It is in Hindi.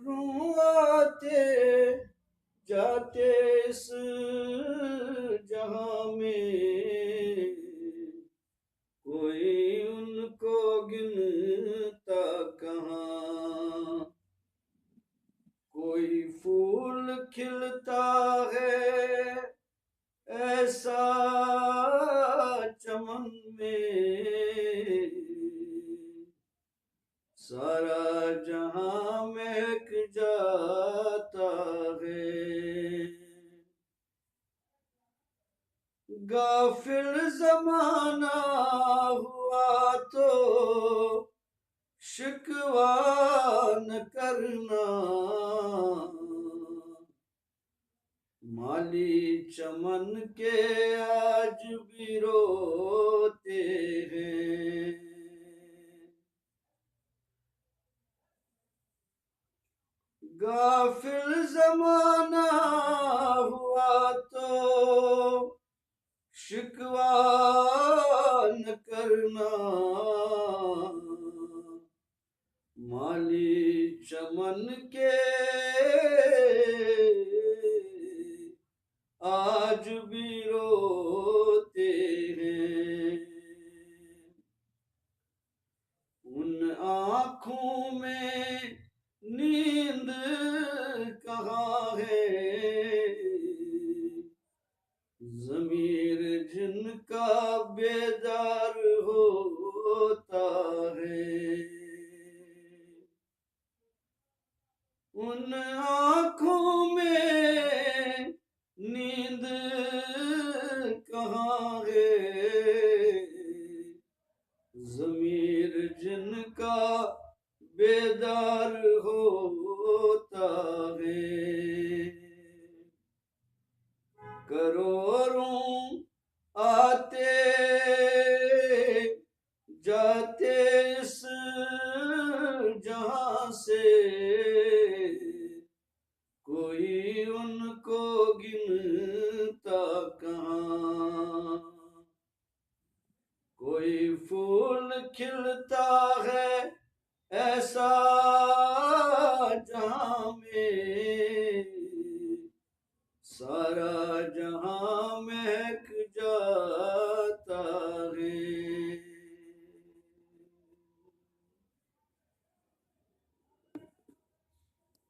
रूं आते जाते इस जहां में, कोई उनको गिनता कहाँ। कोई फूल खिलता है ऐसा चमन में, सारा जहां महक जाता है। गाफिल जमाना हुआ तो शिकवा न करना, माली चमन के आज भी रोते हैं। गाफिल जमाना हुआ तो शिकवा न करना, माली चमन के आज भी रोते हैं। उन आँखों में नींद कहाँ है, ज़मीर जिनका बेदार होता है। उन आँखों में नींद कहाँ है, ज़मीर जिनका बेदार होता है। करोड़ों आते जाते इस जहां से, कोई उनको गिनता कहाँ। कोई फूल खिलता है ऐसा जहां में, सारा जहां